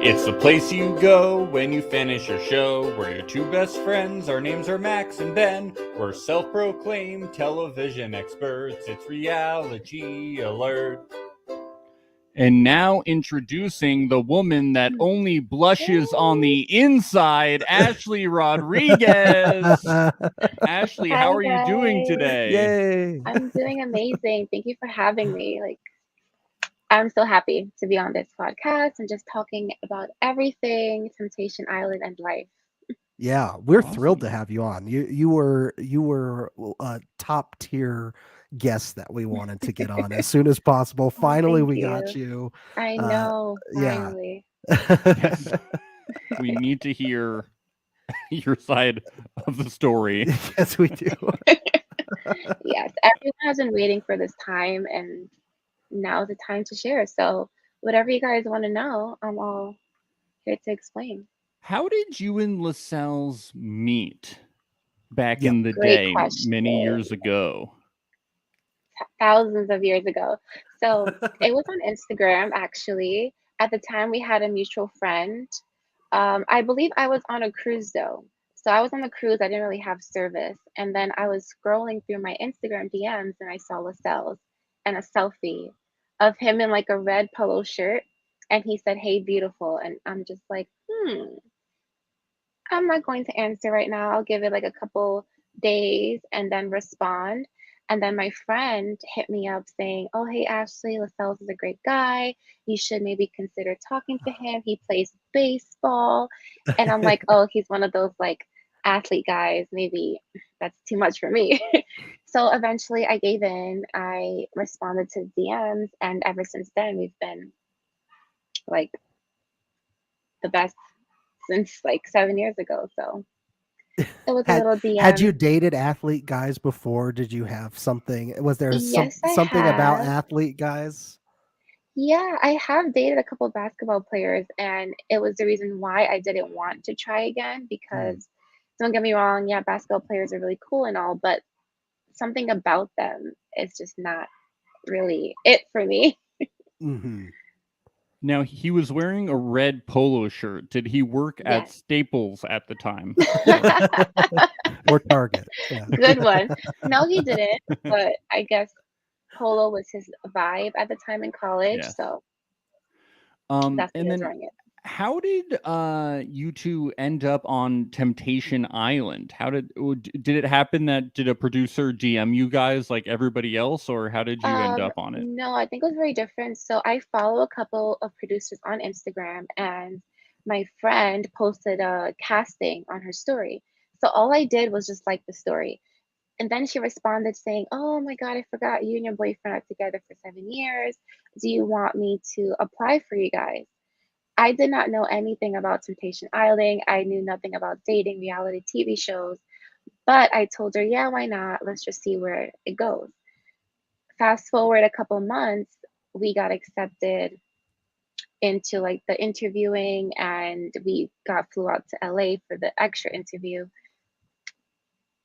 It's the place you go when you finish your show. We're your two best friends. Our names are Max and Ben. We're self-proclaimed television experts. It's Reality Alert. And now introducing the woman that only blushes on the inside, Ashley Rodriguez. Ashley, how are you doing today? Yay! I'm doing amazing. Thank you for having me. I'm so happy to be on this podcast and just talking about everything Temptation Island and life. Yeah, we're Awesome. thrilled to have you on. You were a top tier guest that we wanted to get on as soon as possible. Finally, thank we you. got you. I know, Yeah. finally. Yes. We need to hear your side of the story. Yes, we do. Yes, everyone has been waiting for this time, and now's the time to share. So, whatever you guys want to know, I'm all here to explain. How did you and Lasalles meet back Yep. in the Great day, question. many years ago? Thousands of years ago. So, it was on Instagram, actually. At the time, we had a mutual friend. I believe I was on a cruise though. So I was on the cruise. I didn't really have service. And then I was scrolling through my Instagram DMs and I saw Lasalle's and a selfie of him in like a red polo shirt. And he said, "Hey, beautiful." And I'm just like, I'm not going to answer right now. I'll give it like a couple days and then respond. And then my friend hit me up saying, "Oh, hey, Ashley, Lascelles is a great guy. You should maybe consider talking to him. He plays baseball." And I'm like, "Oh, he's one of those like athlete guys. Maybe that's too much for me." So eventually I gave in. I responded to DMs. And ever since then, we've been like the best since like 7 years ago. So it was a Had little had you DM. dated athlete guys before? Did you have something? Was there Yes, I something about have. athlete guys? Yeah, I have dated a couple of basketball players, and it was the reason why I didn't want to try again Mm. because don't get me wrong, yeah, basketball players are really cool and all, but something about them is just not really it for me. Hmm. Now, he was wearing a red polo shirt. Did he work at Yes. Staples at the time? Or Target. Yeah. Good one. No, he didn't, but I guess polo was his vibe at the time in college, Yes. so And that's what he was then wearing it. how did you two end up on Temptation Island? Did it happen that did a producer DM you guys like everybody else, or how did you end up on it? No, I think it was very different. So I follow a couple of producers on Instagram, and my friend posted a casting on her story. So all I did was just like the story. And then she responded saying, "Oh my God, I forgot you and your boyfriend are together for 7 years. Do you want me to apply for you guys?" I did not know anything about Temptation Island. I knew nothing about dating, reality TV shows. But I told her, "Yeah, why not? Let's just see where it goes." Fast forward a couple months, we got accepted into like the interviewing, and we got flew out to LA for the extra interview,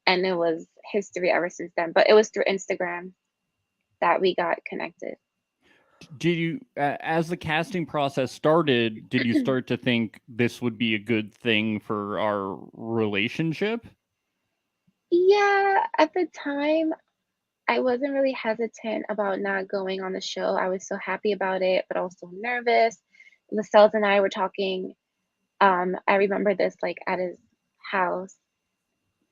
and it was history ever since then. But it was through Instagram that we got connected. Did you, as the casting process started, did you start to think this would be a good thing for our relationship? Yeah, at the time, I wasn't really hesitant about not going on the show. I was so happy about it, but also nervous. Lascelles and I were talking. I remember this like at his house,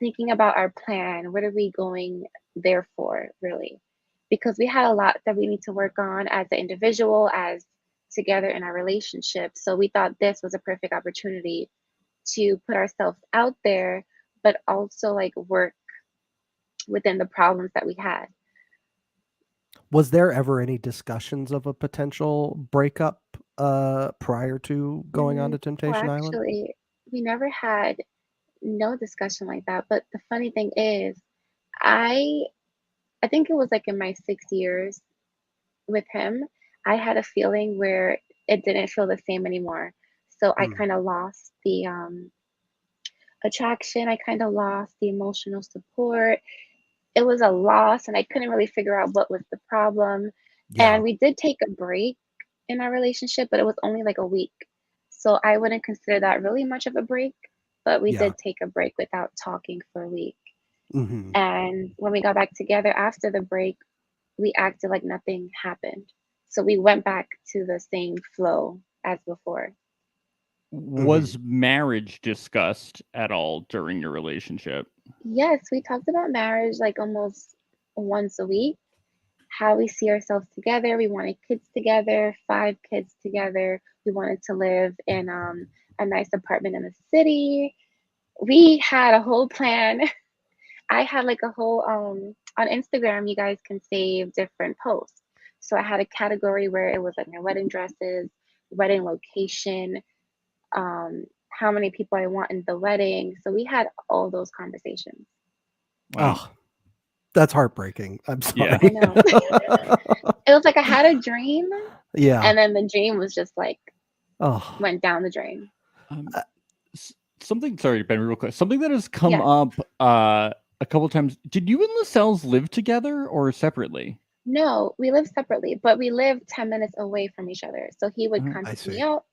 thinking about our plan. What are we going there for, really? Because we had a lot that we need to work on as an individual, as together in our relationship. So we thought this was a perfect opportunity to put ourselves out there, but also like work within the problems that we had. Was there ever any discussions of a potential breakup prior to going on to No, Temptation Island? actually, we never had no discussion like that. But the funny thing is, I I think it was like in my 6 years with him, I had a feeling where it didn't feel the same anymore. So I Mm. kind of lost the attraction. I kind of lost the emotional support. It was a loss, and I couldn't really figure out what was the problem. Yeah. And we did take a break in our relationship, but it was only like a week. So I wouldn't consider that really much of a break, but we Yeah. did take a break without talking for a week. Hmm. And when we got back together after the break, we acted like nothing happened. So we went back to the same flow as before. Hmm. Was marriage discussed at all during your relationship? Yes, we talked about marriage like almost once a week, how we see ourselves together. We wanted kids together, 5 kids together. We wanted to live in a nice apartment in the city. We had a whole plan. I had like a whole on Instagram, you guys can save different posts. So I had a category where it was like my wedding dresses, wedding location, how many people I want in the wedding. So we had all those conversations. Wow. Oh, that's heartbreaking. I'm Yeah. I sorry. know. It was like I had a dream Yeah. and then the dream was just like Oh, went down the drain. Um, something. Sorry, Ben, real quick. Something that has come Yes. up a couple times. Did you and Lasalles live together or separately? No, we lived separately, but we lived 10 minutes away from each other. So he would come I pick me see. up.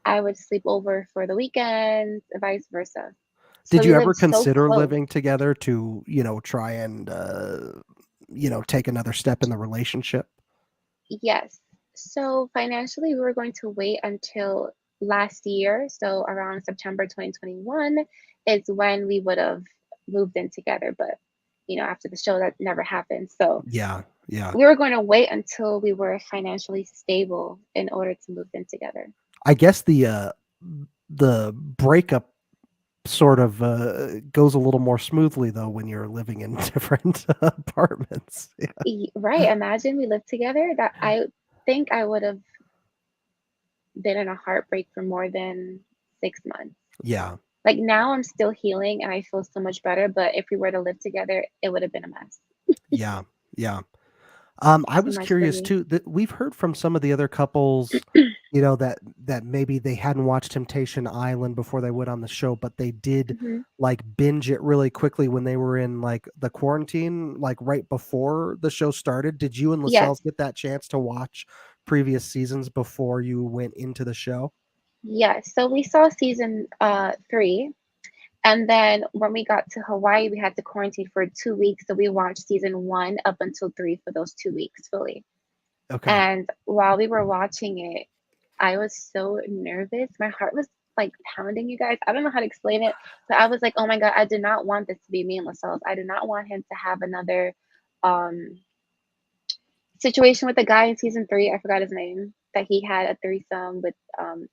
I would sleep over for the weekends, vice versa. So Did we you ever lived so consider close. living together to, try and, take another step in the relationship? Yes. So financially, we were going to wait until last year. So around September 2021 is when we would have moved in together. But, after the show, that never happened. So Yeah. Yeah. we were going to wait until we were financially stable in order to move in together. I guess the breakup sort of goes a little more smoothly though when you're living in different apartments. Yeah. Right. Imagine we lived together. That I think I would have been in a heartbreak for more than 6 months. Yeah. Like now I'm still healing and I feel so much better, but if we were to live together, it would have been a mess. Yeah. Yeah. I Too was much for curious me. too that we've heard from some of the other couples, that maybe they hadn't watched Temptation Island before they went on the show, but they did Hmm. like binge it really quickly when they were in like the quarantine, like right before the show started. Did you and Yes. Lascelles get that chance to watch previous seasons before you went into the show? Yes. So we saw season 3. And then when we got to Hawaii, we had to quarantine for 2 weeks. So we watched season 1 up until 3 for those 2 weeks fully. Okay. And while we were watching it, I was so nervous. My heart was like pounding, you guys. I don't know how to explain it, but I was like, oh my God, I did not want this to be me and Lascelles. I did not want him to have another um, situation with the guy in season 3. I forgot his name, that he had a threesome with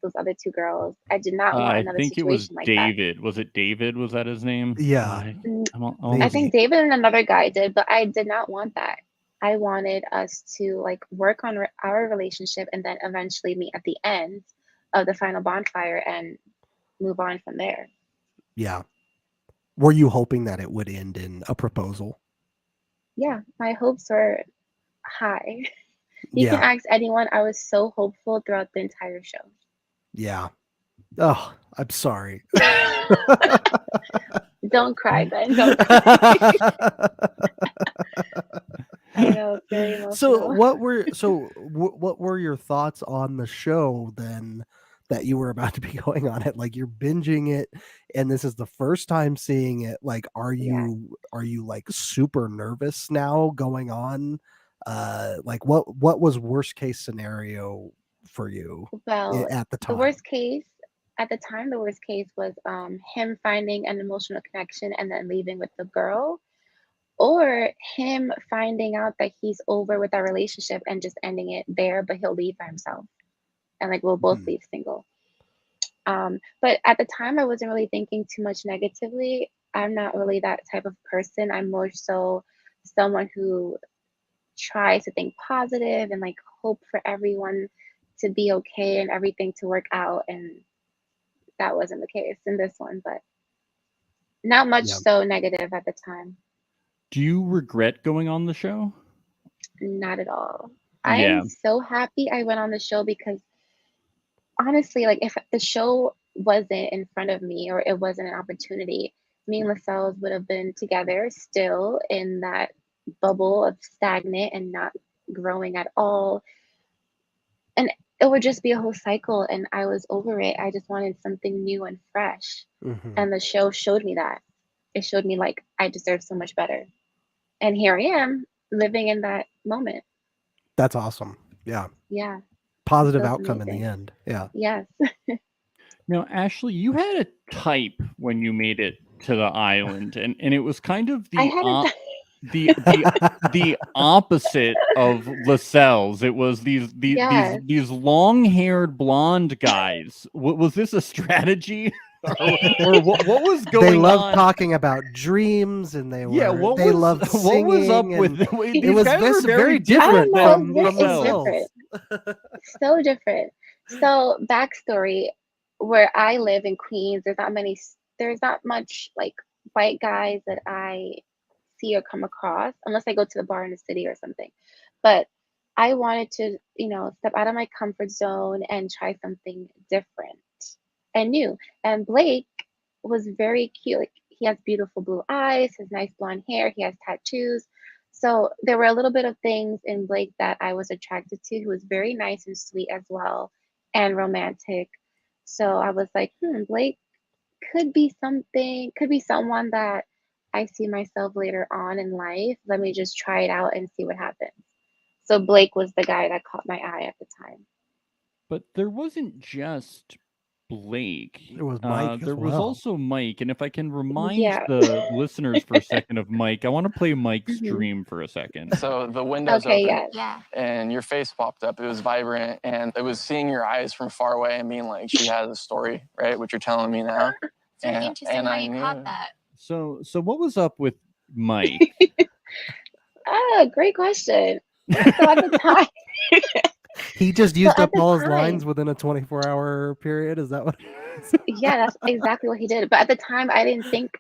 those other 2 girls. I did not want I another think it was situation like that. David. Was it David? Was that his name? Yeah, Mm, I'm I almost. think maybe. David and another guy did, but I did not want that. I wanted us to like work on our relationship and then eventually meet at the end of the final bonfire and move on from there. Yeah. Were you hoping that it would end in a proposal? Yeah, my hopes were high. You can Yeah. ask anyone. I was so hopeful throughout the entire show. Yeah. Oh, I'm sorry. Don't cry, Ben. Don't cry. I know it's very So emotional. what were your thoughts on the show then that you were about to be going on it? Like you're binging it and this is the first time seeing it. Like Yeah. are you like super nervous now going on? Like what was worst case scenario for you Well, at the the time? worst case at the time, the worst case was him finding an emotional connection and then leaving with the girl, or him finding out that he's over with our relationship and just ending it there, but he'll leave by himself and like we'll both Mhm. leave single. But at the time, I wasn't really thinking too much negatively. I'm not really that type of person. I'm more so someone who tries to think positive and like hope for everyone to be okay and everything to work out. And that wasn't the case in this one, but not much Yeah. so negative at the time. Do you regret going on the show? Not at all. I am Yeah. so happy I went on the show because honestly, like if the show wasn't in front of me or it wasn't an opportunity, me and Lascelles would have been together still in that bubble of stagnant and not growing at all. And it would just be a whole cycle, and I was over it. I just wanted something new and fresh. Hmm. And the show showed me that. It showed me like I deserve so much better. And here I am living in that moment. That's awesome. Yeah. Yeah, it Positive feels outcome in the amazing. end. Yeah. Yes. Now, Ashley, you had a type when you made it to the island, and it was kind of I the had a the opposite of Lasalles. It was yes. these long-haired blonde guys. Was this a strategy? or what was They going loved on? talking about dreams, and they Yeah, loved what was up singing, with and these it was guys were very very different I different don't than know. from It's Lasalles. different. So different. So backstory, where I live in Queens, there's not much like white guys that I see or come across unless I go to the bar in the city or something. But I wanted to, step out of my comfort zone and try something different and new. And Blake was very cute. Like, he has beautiful blue eyes, his nice blonde hair, he has tattoos. So there were a little bit of things in Blake that I was attracted to. He was very nice and sweet as well, and romantic. So I was like, Blake could be someone that I see myself later on in life. Let me just try it out and see what happens. So Blake was the guy that caught my eye at the time. But there wasn't just Blake. It was Mike as There was well. also Mike. And if I can remind Yeah. the listeners for a second of Mike, I want to play Mike's Mhm. dream for a second. So the window's Okay, open yes. and your face popped up. It was vibrant and it was seeing your eyes from far away and being like, she has a story, right? What you're telling me now. It's really interesting how you knew. caught that. So what was up with Mike? Great question. So at the time, He just so used at up the all his time, lines within a 24-hour period. Is that what? yeah, that's exactly what he did. But at the time, I didn't think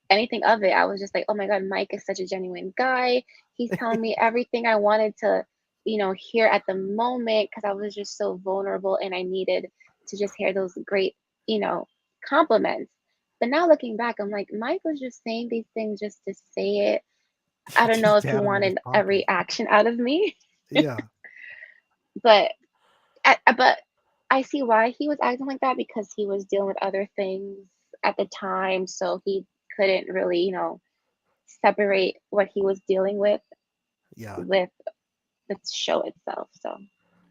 anything of it. I was just like, oh my God, Mike is such a genuine guy. He's telling me everything I wanted to, hear at the moment, because I was just so vulnerable and I needed to just hear those great, compliments. But now looking back, I'm like, Mike was just saying these things just to say it. I don't know Just if he had him in his wanted a pocket. reaction out of me, Yeah. but but I see why he was acting like that, because he was dealing with other things at the time, so he couldn't really, separate what he was dealing with Yeah. with the show itself. So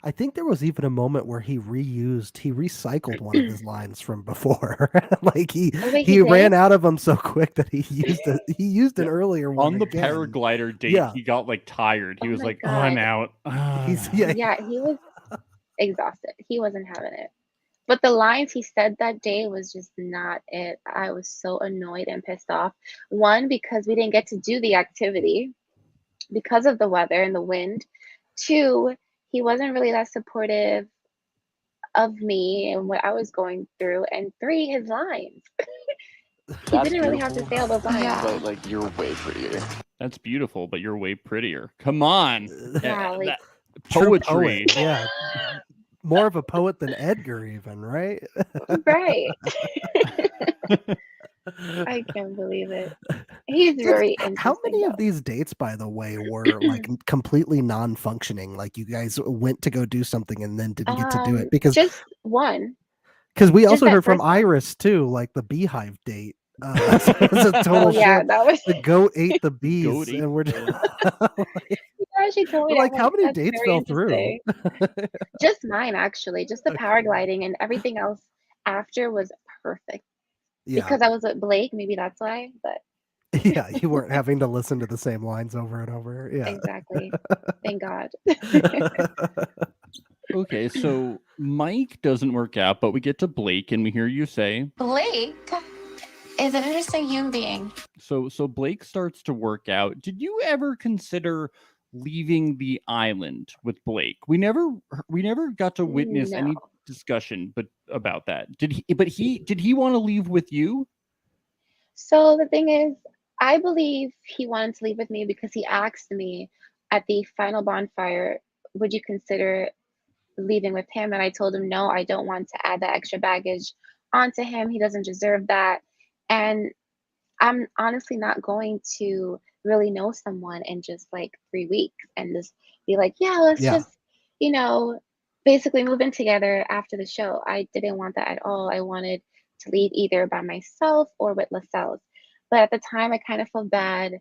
I think there was even a moment where he recycled one of his lines from before. Like oh wait, he he ran did? out of them so quick that he used an Yeah. earlier one On the again. paraglider date, Yeah. he got like tired. He Oh was my like, oh, I'm God. out. He's yeah. Yeah, he was exhausted. He wasn't having it. But the lines he said that day was just not it. I was so annoyed and pissed off. One, because we didn't get to do the activity because of the weather and the wind. Two, he wasn't really that supportive of me and what I was going through. And three, his lines. He That's didn't really have to beautiful. say all those lines. Yeah. But like, you're way prettier. That's beautiful, but you're way prettier. Come on. Yeah, like That True poetry. poet. Yeah. More of a poet than Edgar, even, right? right. I can't believe it. He's very How interesting many of though. these dates, by the way, were like completely non-functioning? Like you guys went to go do something and then didn't get to do it because Just one. we Just also that heard from first one. Iris too, like the beehive date. So it was a total Oh yeah, shit. that was The goat ate the bees, Goat ate and we're yeah, she told me we're that. like, I'm how like, many that's dates very fell through? interesting. Just mine actually. Just the Okay. paragliding, and everything else after was perfect. Yeah, Because I was with Blake, maybe that's why. But yeah, you weren't having to listen to the same lines over and over. Yeah. exactly. Thank God. Okay, so Mike doesn't work out, but we get to Blake and we hear you say, Blake is an interesting human being. so Blake starts to work out. Did you ever consider leaving the island with Blake? We never got to witness No. any discussion about that. Did he want to leave with you? So the thing is, I believe he wanted to leave with me because he asked me at the final bonfire, would you consider leaving with him? And I told him, no, I don't want to add that extra baggage onto him. He doesn't deserve that. And I'm honestly not going to really know someone in just like 3 weeks and just be like, yeah, let's Yeah. just, you know, basically move in together after the show. I didn't want that at all. I wanted to leave either by myself or with Lasalles. But at the time, I kind of felt bad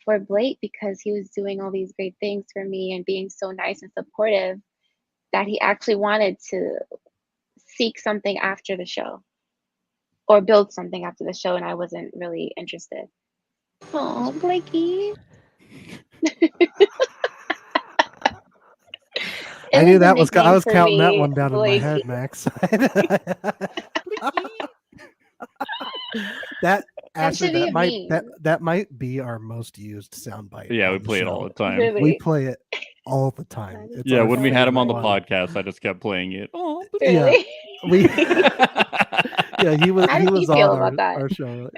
for Blake because he was doing all these great things for me and being so nice and supportive that he actually wanted to seek something after the show or build something after the show, and I wasn't really interested. Oh, Blakey. I It knew was a that was. I nickname was for counting that me, one down in my head, Blakey. Max. That That actually, should be a meme. that might be our most used soundbite. Yeah, we on the play it show. all the time. We Really? play it all the time. That is It's Yeah, our when we had him on the favorite one. podcast, I just kept playing it. Oh, Yeah, Really? we. Yeah, he was. How He did was he feel on about that? our show.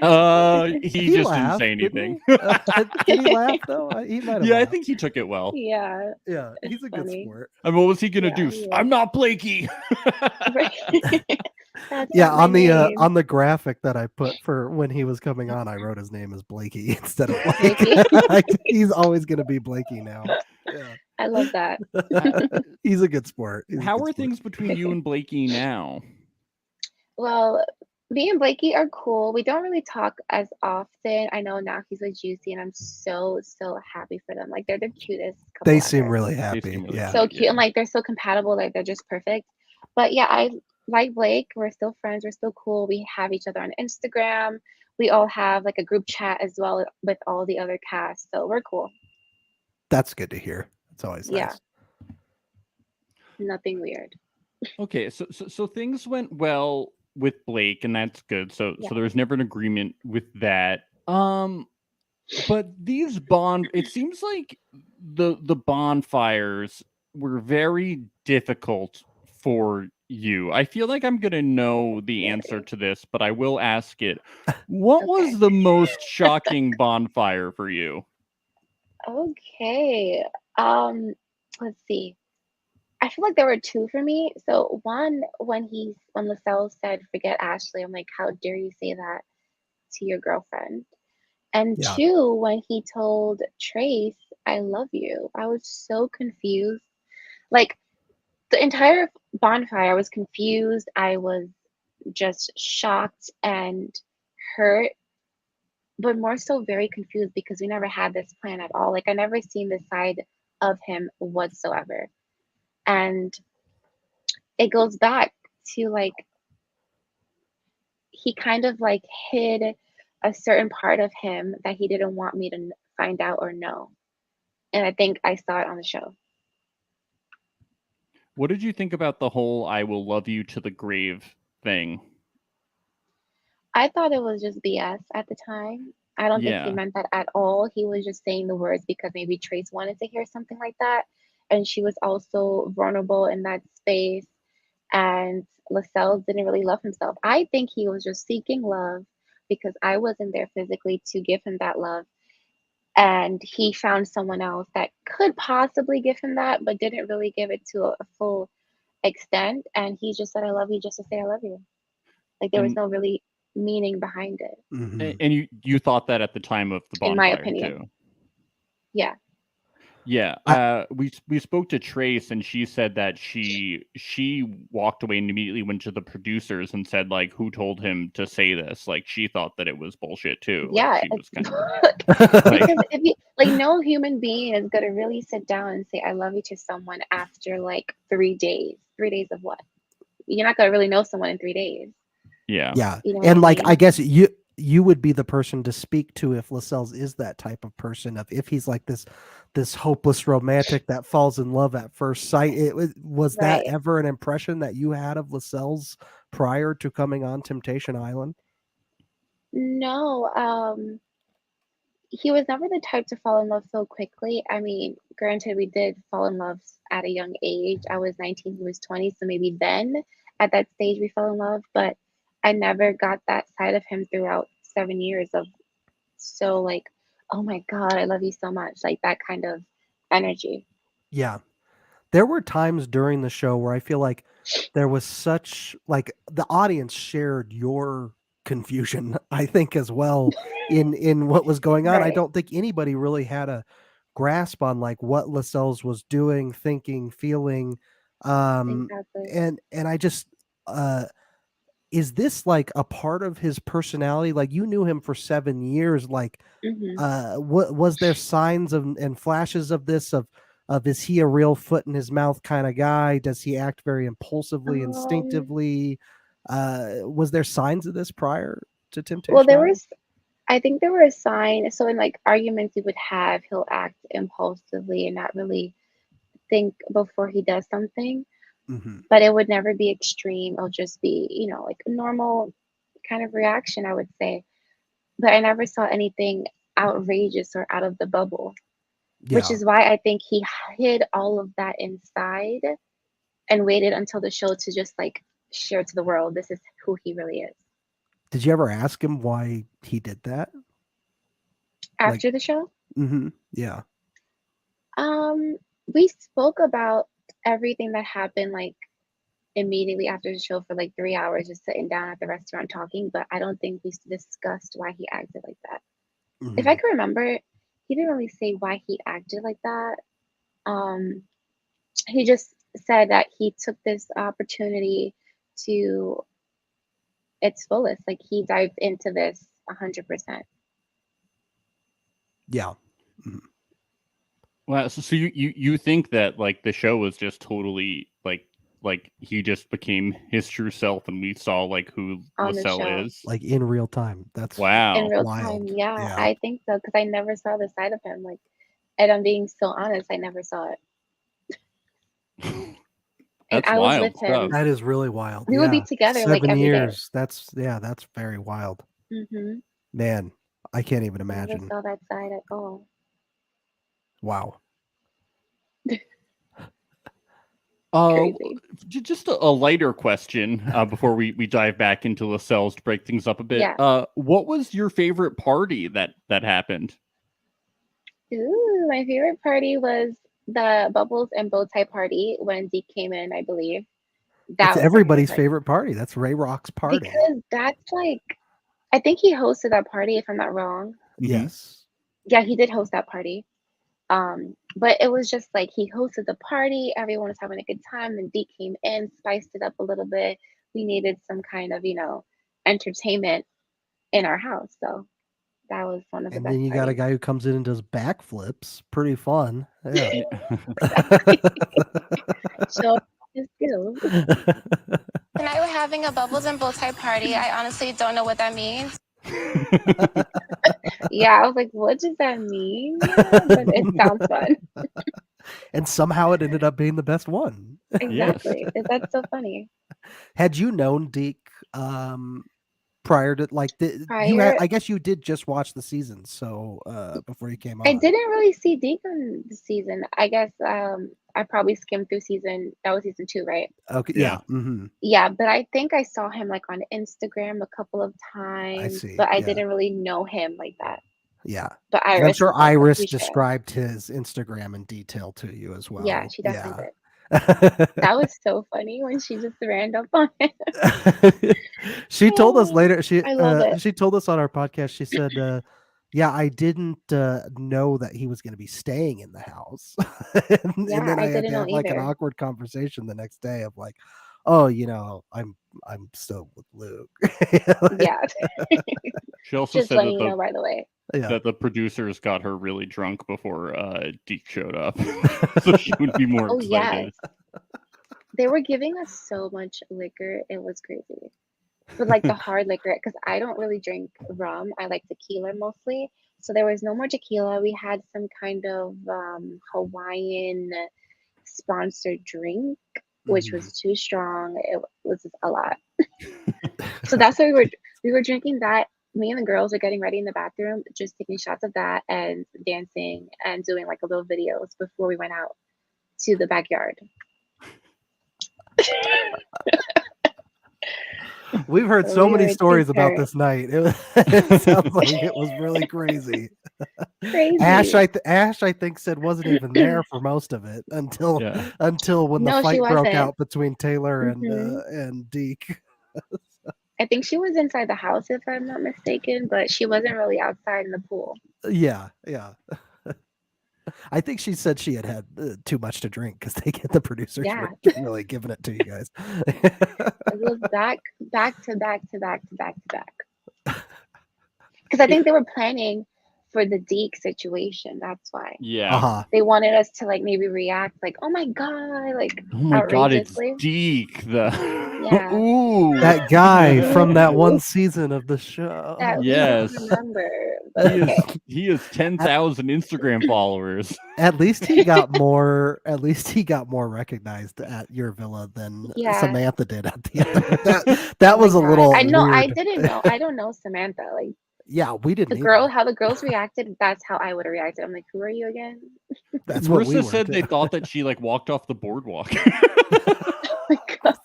he He just laughed, didn't say didn't anything. he? Did he laugh though? He might have. Yeah, I laughed. think he took it well. Yeah, Yeah, it's he's a good funny. sport. I mean, what was he gonna Yeah, do? he I'm is. not Blakey. Right. That's Yeah, not my name. on the graphic that I put for when he was coming on, I wrote his name as Blakey instead of Blake. Blakey. He's always gonna be Blakey now. Yeah, I love that. he's a good sport. He's a How good are sport. things between you and Blakey now? Well, me and Blakey are cool. We don't really talk as often. I know now he's with Juicy, and I'm so happy for them. Like they're the cutest couple They seem ever. really They happy. seem really Yeah. So cute, cute, and like they're so compatible. Like they're just perfect. But yeah, I like Blake. We're still friends. We're still cool. We have each other on Instagram. We all have like a group chat as well with all the other cast. So we're cool. That's good to hear. It's always Yeah. nice. Nothing weird. Okay, so things went well with Blake, and that's good. So Yeah. there was never an agreement with that. But these it seems like the bonfires were very difficult for you. I feel like I'm gonna know the answer to this, but I will ask it. What was Okay. the most shocking bonfire for you? Okay. Let's see. I feel like there were two for me. So one, when Lasalles said, "Forget Ashley," I'm like, "How dare you say that to your girlfriend?" And Yeah. two, when he told Trace, "I love you," I was so confused. Like the entire bonfire, I was confused. I was just shocked and hurt, but more so very confused because we never had this plan at all. Like I never seen this side of him whatsoever. And it goes back to like he kind of like hid a certain part of him that he didn't want me to find out or know. And I think I saw it on the show. What did you think about the whole "I will love you to the grave" thing? I thought it was just BS at the time. I don't think he Yeah. meant that at all. He was just saying the words because maybe Trace wanted to hear something like that. And she was also vulnerable in that space. And Lasalles didn't really love himself. I think he was just seeking love because I wasn't there physically to give him that love. And he found someone else that could possibly give him that, but didn't really give it to a full extent. And he just said, "I love you," just to say, "I love you." Like there was And no really meaning behind it, Mhm. and you thought that at the time of the in my bonfire opinion. too. Yeah. Yeah, we spoke to Trace, and she said that she walked away and immediately went to the producers and said, like, who told him to say this? Like, she thought that it was bullshit too. Like, Yeah. she was kind of Because like, if you like no human being is gonna really sit down and say, "I love you" to someone after like 3 days. 3 days of what? You're not gonna really know someone in 3 days. yeah. Yeah. You know what I And like I mean? guess you would be the person to speak to if Lasalles is that type of person, of if he's like this hopeless romantic that falls in love at first sight. Was that Right. ever an impression that you had of Lasalles prior to coming on Temptation Island? No, he was never the type to fall in love so quickly. I mean, granted, we did fall in love at a young age. I was 19, he was 20, so maybe then at that stage we fell in love, but I never got that side of him throughout 7 years of so like, "Oh my God, I love you so much," like that kind of energy. Yeah. There were times during the show where I feel like there was such like the audience shared your confusion, I think, as well in what was going on. I Right. don't think anybody really had a grasp on like what Lasalles was doing, thinking, feeling. Exactly. And I just is this like a part of his personality? Like you knew him for 7 years. Like, Hmm. what was there signs of and flashes of this of is he a real foot in his mouth kind of guy? Does he act very impulsively, Um, instinctively? Was there signs of this prior to well, Temptation there Island? was, I think there were signs. So in like arguments we would have, he'll act impulsively and not really think before he does something, Hmm. but it would never be extreme. It'll just be, like a normal kind of reaction, I would say. But I never saw anything outrageous or out of the bubble, which Yeah. is why I think he hid all of that inside and waited until the show to just like share to the world this is who he really is. Did you ever ask him why he did that? Like, After the show, yeah. um, we spoke about everything that happened like immediately after the show for like 3 hours, just sitting down at the restaurant talking. But I don't think we discussed why he acted like that. If I Hmm. can remember, he didn't really say why he acted like that. Um, he just said that he took this opportunity to its fullest. Like he dived into this 100%. Yeah. Mhm. Well, so you think that like the show was just totally like he just became his true self and we saw like who On the Lascelles show is? Like in real time. That's in Wow. real time. wild. Yeah, Yeah. I think so because I never saw the side of him. Like, and I'm being so honest, I never saw it. And That's I was with wild stuff. him. That is really wild. We would be Yeah. together like 7 every day. years. That's very wild. Mm-hmm. Man, I can't even Never imagine. saw that side at all. Wow. Uh, Crazy. just a lighter question before we dive back into Lascelles to break things up a bit. Yeah. What was your favorite party that happened? Ooh, my favorite party was the bubbles and bow tie party when Deke came in, I believe. It's That was my favorite everybody's party favorite party. That's Ray Rock's party. because that's like, I think he hosted that party if I'm not wrong. Mm-hmm. Yes. Yeah, he did host that party. But it was just like he hosted the party, everyone was having a good time, and Deke came in, spiced it up a little bit. We needed some kind of, entertainment in our house. So that was one of the And then best you got a parties. guy who comes in and does backflips. Pretty fun. Yeah. Exactly. Show his skills. Tonight we're having a bubbles and bow tie party. I honestly don't know what that means. Yeah, I was like, what does that mean? But it sounds fun. And somehow it ended up being the best one. Yes. Exactly. That's so funny. Had you known Deke prior to like Prior, I guess you did just watch the season so before you came I on. didn't really see Deke on the season. I guess I probably skimmed through that was season 2, right? Okay, Yeah. yeah. Hmm. Yeah, but I think I saw him like on Instagram a couple of I times, see. but I Yeah. didn't really know him like that. Yeah. But And I'm Iris sure was like a Iris huge fan. described his Instagram in detail to you as Yeah, well. she definitely Yeah. did. That was so funny when she just ran up on him. She told us Oh, later. I love it. She told us on our podcast. She said, "Yeah, I didn't know that he was going to be staying in the house," and Yeah, then I I had didn't to know have like an either. awkward conversation the next day of like, "Oh, I'm still with Luke." Yeah, She also just said letting you know right away. Yeah. that the producers got her really drunk before Deke showed up, so she would be more Oh, yes. excited. They were giving us so much liquor. It was crazy. But like the hard liquor, because I don't really drink rum. I like tequila mostly. So there was no more tequila. We had some kind of Hawaiian sponsored drink, which Mhm. was too strong. It was just a lot. So that's what we were drinking that. Me and the girls were getting ready in the bathroom, just taking shots of that and dancing and doing like a little videos before we went out to the backyard. We've heard so We many were too stories about turned. this night. It sounds like it was really crazy. Crazy. Ash, I think, said wasn't even there for most of it until Yeah. when the No, she fight broke wasn't. out between Taylor Hmm. and Deke. I think she was inside the house, if I'm not mistaken, but she wasn't really outside in the pool. Yeah, yeah. I think she said she had too much to drink because the producers Yeah. were really giving it to you guys. It was back to back to back to back to back. Because I think they were planning for the Deke situation. That's why. Yeah. Uh-huh. They wanted us to like maybe react like, oh my God, like Oh my God, it's outrageously. Deke. Yeah. Ooh. That guy from that one season of the show. That we Yes. don't remember. But He okay. he has 10,000 Instagram followers. At least he got more. At least he got more recognized at your villa than Yeah. Samantha did at the other. That Oh my was a God. little. I know. I weird. didn't know. I don't know Samantha. Like Yeah, we didn't. how the girls reacted. That's how I would have reacted. I'm like, who are you again? That's what we Marissa were, said they too. thought that she like walked off the boardwalk. Oh my God.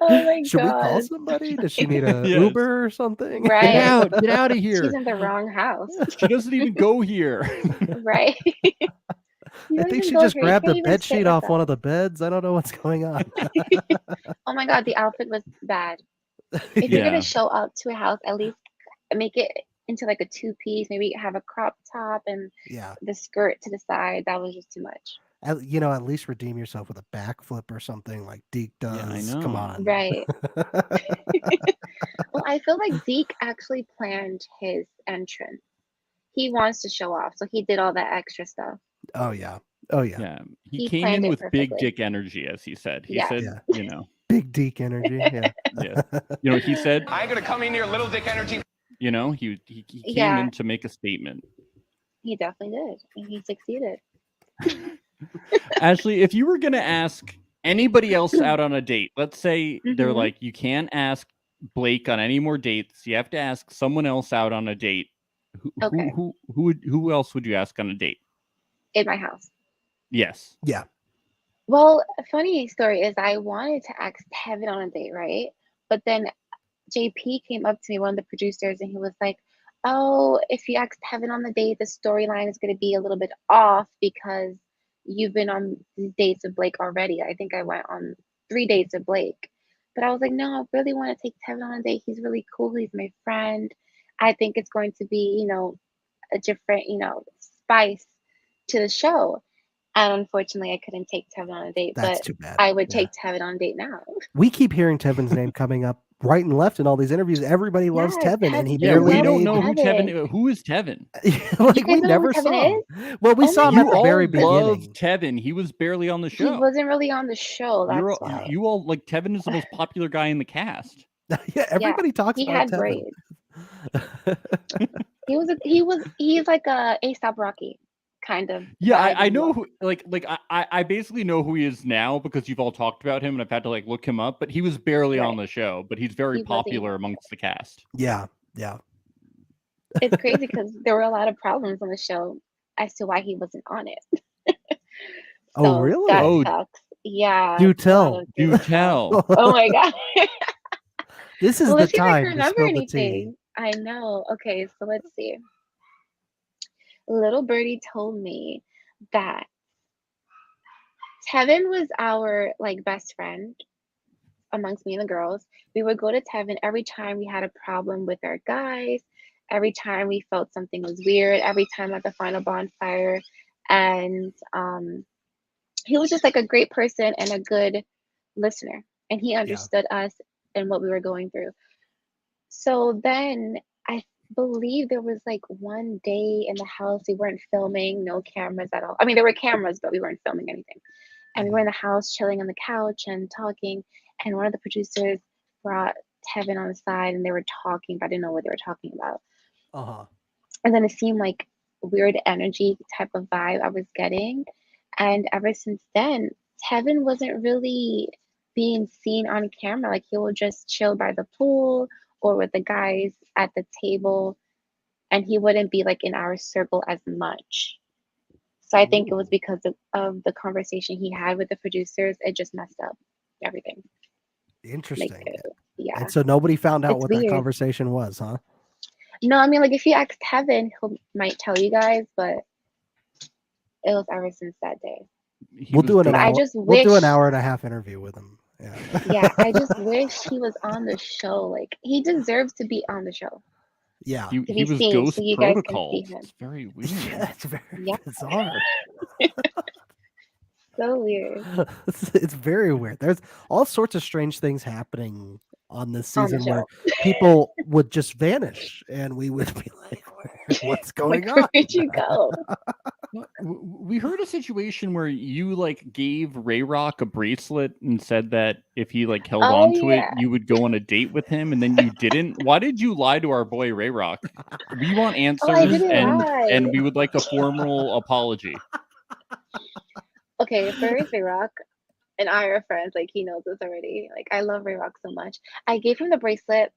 Oh my Should we call God. somebody? Does she need a Yes. Uber or something? Right. Get out of here. She's in the wrong house. She doesn't even go here. Right. I think she just grabbed a bed sheet off one of the beds. I don't know what's going on. Oh my God, the outfit was bad. If you're Yeah. gonna show up to a house, at least make it into like a two-piece. Maybe have a crop top and Yeah. the skirt to the side. That was just too much. At least redeem yourself with a backflip or something like Deke does. Yeah, I know. Come on. Right. Well, I feel like Deke actually planned his entrance. He wants to show off, so he did all that extra stuff. Oh yeah. Oh yeah. Yeah. He He came planned in it with big perfectly. dick energy, as he said. He Yeah. said, Yeah. Big Deke energy. Yeah. Yeah. He said, I ain't gonna come in here, little dick energy. he came Yeah. in to make a statement. He definitely did, and he succeeded. Ashley, if you were going to ask anybody else out on a date, let's say they're Mhm. like, you can't ask Blake on any more dates. You have to ask someone else out on a date. Okay. Who else would you ask on a date? In my house. Yes. Yeah. Well, a funny story is I wanted to ask Kevin on a date, right? But then JP came up to me, one of the producers, and he was like, oh, if you ask Kevin on the date, the storyline is going to be a little bit off because you've been on these dates with Blake already. I think I went on 3 dates with Blake. But I was like, no, I really want to take Kevin on a date. He's really cool. He's my friend. I think it's going to be, a different, spice to the show. And unfortunately, I couldn't take Tevin on a date, That's but too bad. I would take Tevin on a date now. We keep hearing Tevin's name coming up right and left in all these interviews. Everybody loves Yeah, Tevin, and he Yeah, barely we don't made- know who Tevin. Tevin. Who is Tevin? like You we guys know never who saw Tevin him. Well, we Oh saw my him You at the all very love beginning. Tevin. He was barely on the He show. wasn't really on the show. That's why. You all like Tevin is the most popular guy in the cast. Yeah, everybody talks He about had Tevin. braids. He's like a ASAP Rocky kind of. Yeah, vibe I and know look. who. I basically know who he is now because you've all talked about him, and I've had to like look him up. But he was barely on the show, but he's very He wasn't popular even- amongst the cast. Yeah. It's crazy because there were a lot of problems on the show as to why he wasn't on it. Oh, really? That Oh. sucks. Yeah. Do a lot tell. of Do good tell. stuff. Oh my god. This is Well, the let's see if I time can to remember spill the tea. anything. I know. Okay, so let's see. Little Birdie told me that Tevin was our like best friend amongst me and the girls. We would go to Tevin every time we had a problem with our guys, every time we felt something was weird, every time at the final bonfire. And he was just like a great person and a good listener. And he understood us and what we were going through. So then I believe there was like one day in the house we weren't filming, no cameras at all. I mean, there were cameras, but we weren't filming anything. And we were in the house chilling on the couch and talking. And one of the producers brought Tevin on the side and they were talking, but I didn't know what they were talking about. Uh-huh. And then it seemed like weird energy type of vibe I was getting. And ever since then, Tevin wasn't really being seen on camera. Like he would just chill by the pool or with the guys at the table. And he wouldn't be like in our circle as much. So I think it was because of the conversation he had with the producers. It just messed up everything. Interesting. Yeah. And so nobody found out It's what that weird. conversation was, huh? No, I mean, like if you ask Tevin, he might tell you guys, but it was ever since that day. We'll do an But hour. I just We'll do wish- an hour and a half interview with him. Yeah. Yeah, I just wish he was on the show. Like he deserves to be on the show. Yeah. He to be was seen, Ghost so you guys can Protocol. see him. It's very weird. Yeah, it's very Yeah. bizarre. So weird It's very weird. There's all sorts of strange things happening on this on the season where show. people would just vanish and we would be like, what's going Like, on? where'd you go? We heard a situation where you like gave Ray Rock a bracelet and said that if he like held Oh, on to it, yeah. you would go on a date with him, and then you didn't. Why did you lie to our boy Ray Rock? We want Oh, I answers, didn't lie. and we would like a formal apology. Okay, first, Ray Rock and I are friends. Like, he knows this already. Like, I love Ray Rock so much. I gave him the bracelet.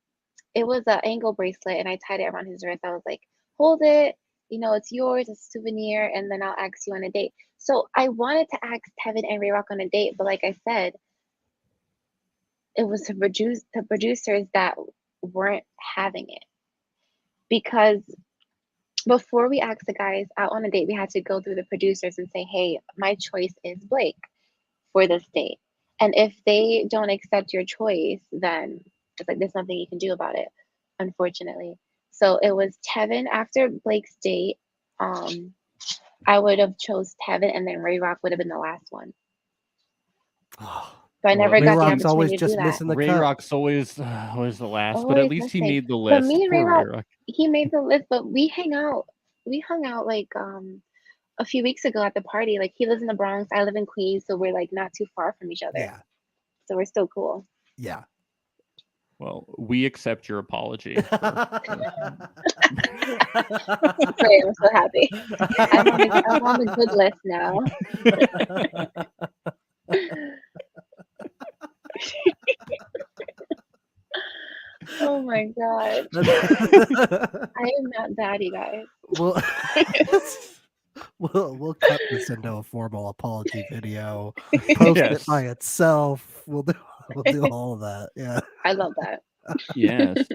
It was an ankle bracelet, and I tied it around his wrist. I was like, hold it. You know, it's yours. It's a souvenir, and then I'll ask you on a date. So I wanted to ask Tevin and Ray Rock on a date, but like I said, it was the producers that weren't having it, because before we asked the guys out on a date, we had to go through the producers and say, hey, my choice is Blake for this date. And if they don't accept your choice, then it's like there's nothing you can do about it, unfortunately. So it was Tevin after Blake's date. I would have chose Tevin, and then Ray Rock would have been the last one. But I Well, never Ray got the Rock's always opportunity to do just that. missing the Ray cut. Rock's always the last, but at Always least he missing. made the But list. me and Ray Poor Rock, Ray Rock. he made the list, but we hung out like a few weeks ago at the party. Like, he lives in the Bronx, I live in Queens, so we're like not too far from each other. Yeah. So we're still cool. Yeah. Well, we accept your apology. Great, I'm so happy. I'm on the good list now. Oh my god. I am not bad, you guys. We'll cut this into a formal apology video, post it by itself. We'll do all of that. Yeah. I love that. Yes.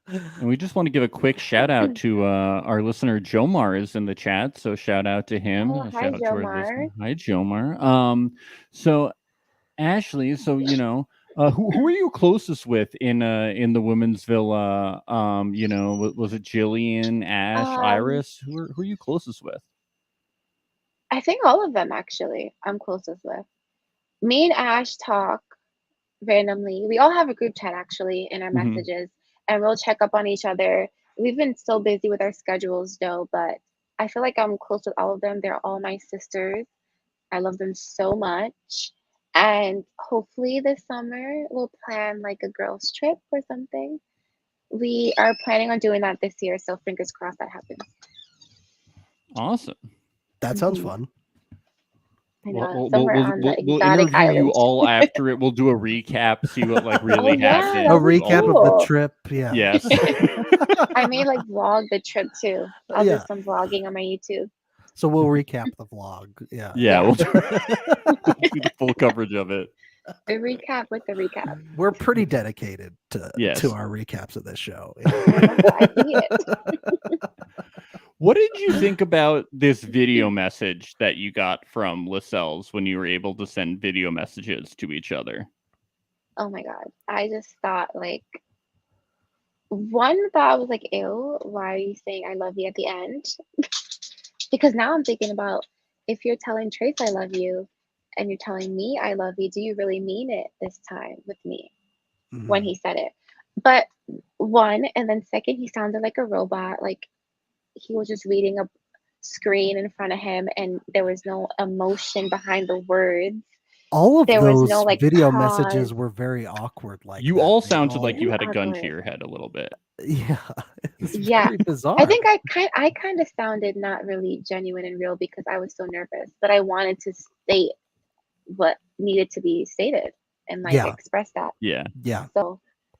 And we just want to give a quick shout out to our listener Jomar is in the chat, so shout out to him. Oh, hi, shout out to our Jomar. listener. Hi Jomar. So Ashley, so who are you closest with in the women's villa? Was it Jillian, Ash, Iris? Who are you closest with? I think all of them, actually, I'm closest with. Me and Ash talk randomly. We all have a group chat, actually, in our messages, and we'll check up on each other. We've been so busy with our schedules, though, but I feel like I'm close with all of them. They're all my sisters. I love them so much. And hopefully this summer we'll plan like a girls trip or something. We are planning on doing that this year, so fingers crossed that happens. Awesome. That sounds fun. I know, We'll somewhere on the we'll exotic interview you island. all after it. We'll do a recap, see what like really happened. A that'd be recap of cool. the trip. Yeah. Yes. I may like vlog the trip too. I'll Yeah. do some vlogging on my YouTube. So we'll recap the vlog. Yeah. Yeah, we'll do the full coverage of it. A recap with the recap. We're pretty dedicated to our recaps of this show. I see it. What did you think about this video message that you got from Lasalles when you were able to send video messages to each other? Oh my god. I just thought like one thought was like, ew, why are you saying I love you at the end? Because now I'm thinking about, if you're telling Trace I love you and you're telling me I love you, do you really mean it this time with me? When he said it? But one, and then second, he sounded like a robot. Like he was just reading a screen in front of him and there was no emotion behind the words. All of there those was no like video pause. messages were very awkward. Like you that. all They sounded all- like you had a gun to awkward. your head a little bit. Yeah. It's Yeah. very bizarre. I think I kind of sounded not really genuine and real because I was so nervous, but I wanted to state what needed to be stated and like express that. Yeah. Yeah. So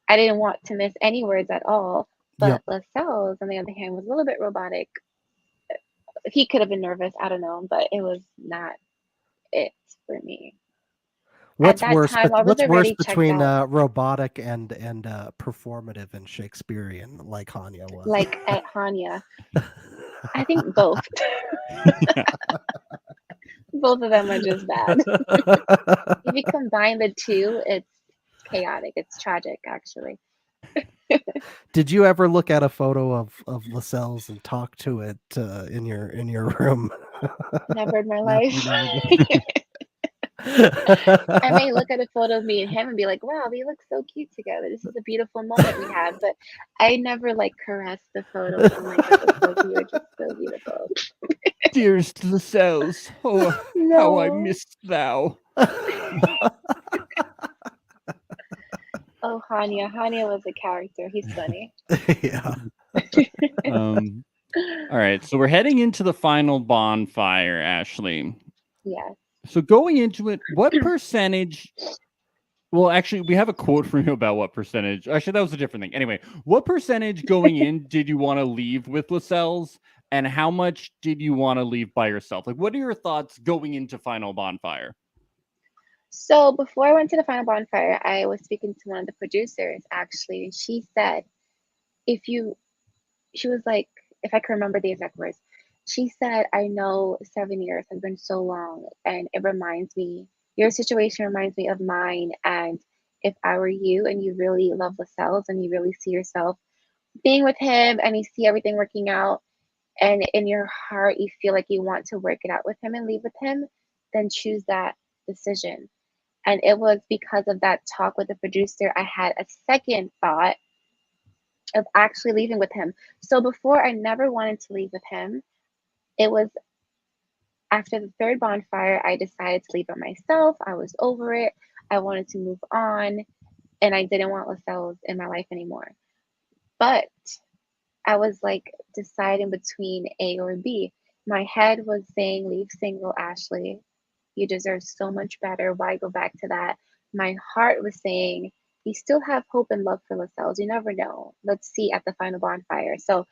I didn't want to miss any words at all. But Lasalles, on the other hand, was a little bit robotic. He could have been nervous, I don't know, but it was not it for me. What's At that worse? time, I was What's worse already checked between out. robotic and performative and Shakespearean, like Hanya was? Like at Hanya. I think both. Both of them are just bad. If you combine the two, it's chaotic. It's tragic, actually. Did you ever look at a photo of Lasalles and talk to it in your room? Never in my No, life. you never did. I may look at a photo of me and him and be like, wow, we look so cute together. This is a beautiful moment we had. But I never like caressed the photo. Oh my God, Sophie, you're just so beautiful. Dearest Lasalles, oh, how I No. miss thou. Oh, Hanya. Hanya was a character. He's funny. Yeah. All right, so we're heading into the final bonfire, Ashley. Yes. So going into it, what percentage? Well, actually, we have a quote from you about what percentage. Actually, that was a different thing. Anyway, what percentage going in did you want to leave with Lasalles, and how much did you want to leave by yourself? Like, what are your thoughts going into final bonfire? So before I went to the final bonfire, I was speaking to one of the producers actually, and she said, she was like, if I can remember the exact words, she said, I know 7 years has been so long, and it reminds me, your situation reminds me of mine. And if I were you and you really love Lascelles and you really see yourself being with him and you see everything working out, and in your heart you feel like you want to work it out with him and leave with him, then choose that decision. And it was because of that talk with the producer, I had a second thought of actually leaving with him. So before, I never wanted to leave with him. It was after the third bonfire, I decided to leave by myself. I was over it. I wanted to move on, and I didn't want Lascelles in my life anymore. But I was like deciding between A or B. My head was saying, leave single, Ashley. You deserve so much better. Why go back to that? My heart was saying, you still have hope and love for Lascelles. You never know. Let's see at the final bonfire. So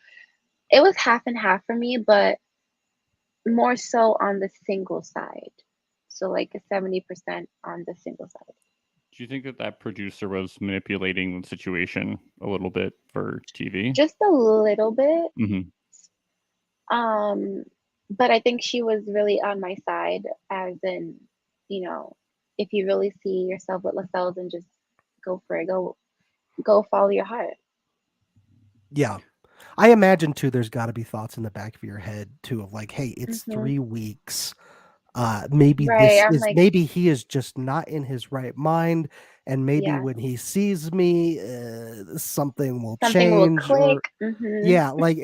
it was half and half for me, but more so on the single side. So like a 70% on the single side. Do you think that that producer was manipulating the situation a little bit for TV? Just a little bit. Mm-hmm. But I think she was really on my side, as in, if you really see yourself with Lascelles, then just go for it. Go follow your heart. Yeah. I imagine too there's got to be thoughts in the back of your head too of like, hey, it's 3 weeks. Maybe Right. I'm like, maybe he is just not in his right mind, and maybe yeah, when he sees me, something will something will change, click. or yeah, like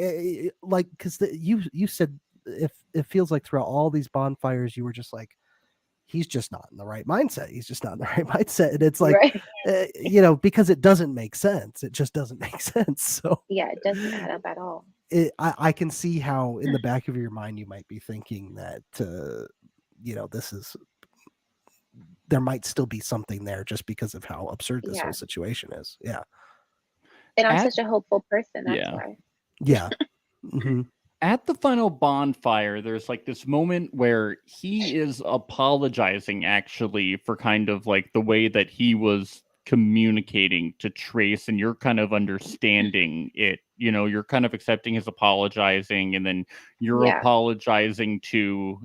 because you said if it feels like throughout all these bonfires you were just like, he's just not in the right mindset. He's just not in the right mindset, and it's like, Right. because it doesn't make sense. It just doesn't make sense. So Yeah, it doesn't add up at all. I can see how in the back of your mind you might be thinking that this is, there might still be something there just because of how absurd this whole Yeah. situation is. Yeah. And I'm such a hopeful person. That's Yeah. why. Yeah. Mm-hmm. At the final bonfire, there's like this moment where he is apologizing actually for kind of like the way that he was communicating to Trace, and you're kind of understanding it. You're kind of accepting his apologizing, and then you're Yeah. apologizing to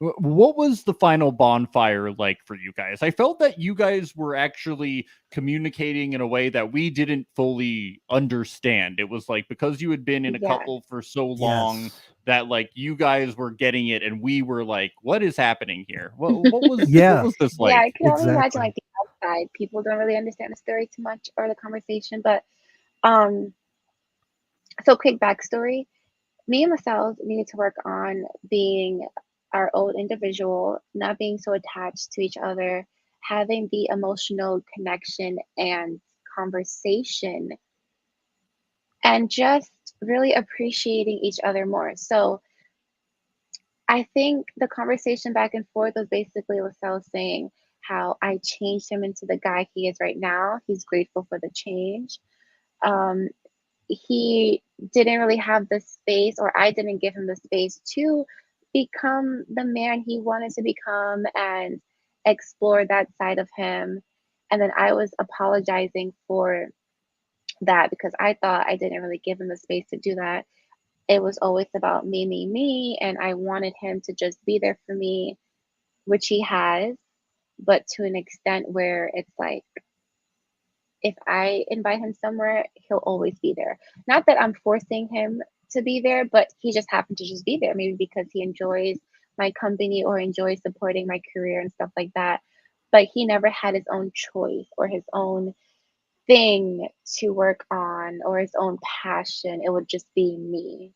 what was the final bonfire like for you guys? I felt that you guys were actually communicating in a way that we didn't fully understand. It was like because you had been in a Yeah. couple for so long that like you guys were getting it, and we were like, "What is happening here? What was Yeah. what was this like?" Yeah, I can only imagine Exactly. like the outside. People don't really understand the story too much or the conversation. But so quick backstory. Me and Lascelles needed to work on being our own individual, not being so attached to each other, having the emotional connection and conversation, and just really appreciating each other more. So I think the conversation back and forth was basically Lascelles saying how I changed him into the guy he is right now. He's grateful for the change. Um, he didn't really have the space, or I didn't give him the space to become the man he wanted to become and explore that side of him. And then I was apologizing for that because I thought I didn't really give him the space to do that. It was always about me, me, me. And I wanted him to just be there for me, which he has, but to an extent where it's like, if I invite him somewhere, he'll always be there. Not that I'm forcing him to be there, but he just happened to just be there, maybe because he enjoys my company or enjoys supporting my career and stuff like that. But he never had his own choice or his own thing to work on or his own passion. It would just be me.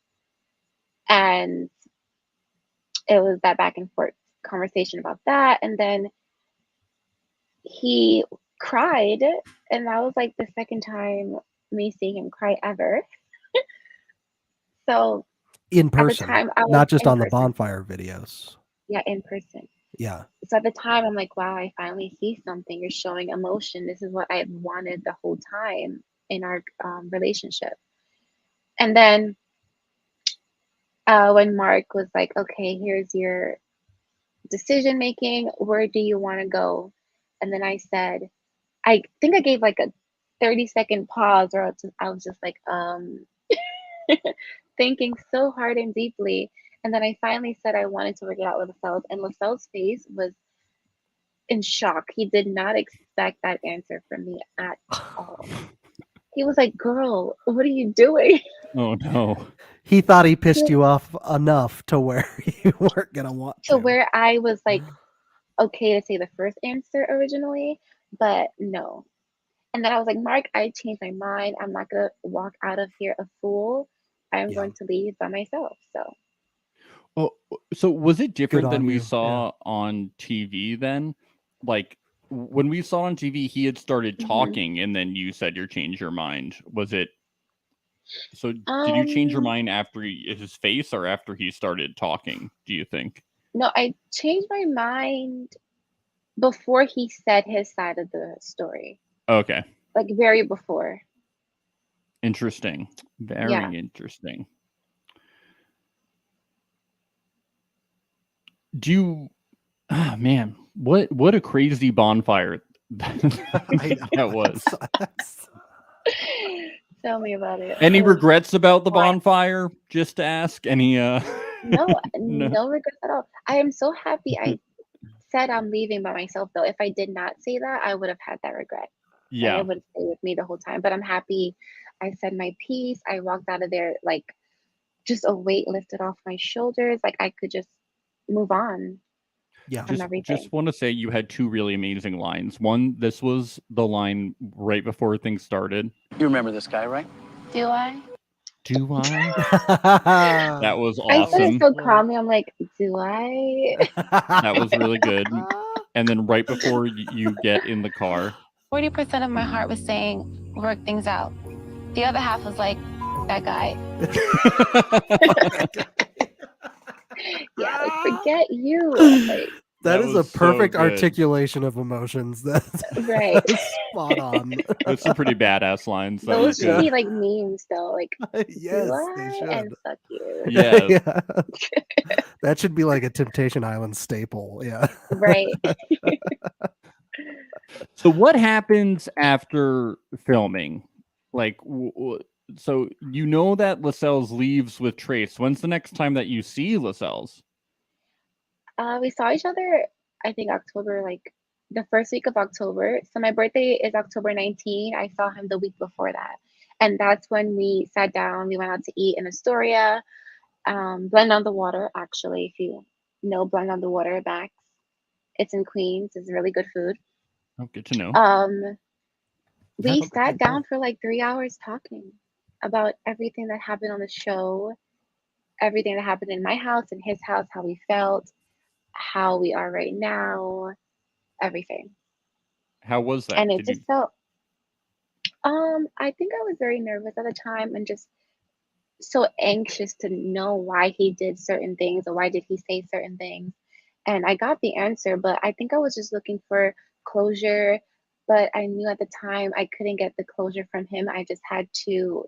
And it was that back and forth conversation about that. And then he cried, and that was like the second time me seeing him cry ever. So In at the person, time, I was not just in on the person. Bonfire videos. Yeah, in person. Yeah. So at the time, I'm like, wow, I finally see something. You're showing emotion. This is what I wanted the whole time in our relationship. And then when Mark was like, okay, here's your decision making. Where do you want to go? And then I said, I think I gave like a 30-second pause, or I was just like, thinking so hard and deeply. And then I finally said I wanted to work it out with Lasalles, and Lasalles' face was in shock. He did not expect that answer from me at all. He was like, girl, what are you doing? Oh no. He thought he pissed you off enough to where you weren't gonna want To where I was like, okay to say the first answer originally, but no. And then I was like, Mark, I changed my mind. I'm not gonna walk out of here a fool. I'm going to leave by myself. So Oh, so was it different than on we you, saw on TV then? Like when we saw on TV, he had started talking, and then you said you changed your mind. Was it? So did you change your mind after his face or after he started talking? Do you think? no, I changed my mind before he said his side of the story. Okay. Like very before. Interesting. Very interesting. Do you? Ah, man, what a crazy bonfire that was. Tell me about it. Any regrets about the bonfire? Just to ask. Any No regrets at all. I am so happy I said I'm leaving by myself though. If I did not say that, I would have had that regret. And Yeah. it would stay with me the whole time. But I'm happy I said my piece. I walked out of there like just a weight lifted off my shoulders. Like I could just move on. Yeah. From everything. Just want to say you had two really amazing lines. One, this was the line right before things started. You remember this guy, right? Do I? Do I? That was I said it awesome. so calmly. I'm like, do I? That was really good. And then right before you get in the car, 40% of my heart was saying, work things out. The other half was like, that guy. Yeah, like forget you. Like that is a was so perfect good. articulation of emotions. That's right. spot on. Those some pretty badass lines. That Those was should good. be like memes though. Like Yes, do they I? should. And fuck you. Yeah. That should be like a Temptation Island staple. Yeah. Right. So what happens after filming? Like, so you know that Lasalles leaves with Trace. When's the next time that you see Lasalles? We saw each other, I think October, like the first week of October. So my birthday is October 19. I saw him the week before that. And that's when we sat down. We went out to eat in Astoria. Blend on the Water, actually, if you know Blend on the Water, Max. It's in Queens. It's really good food. Oh, good to know. We sat down for like 3 hours talking about everything that happened on the show, everything that happened in my house, in his house, how we felt, how we are right now, everything. How was that? And it just felt I think I was very nervous at the time and just so anxious to know why he did certain things or why did he say certain things. And I got the answer, but I think I was just looking for closure. But I knew at the time I couldn't get the closure from him. I just had to,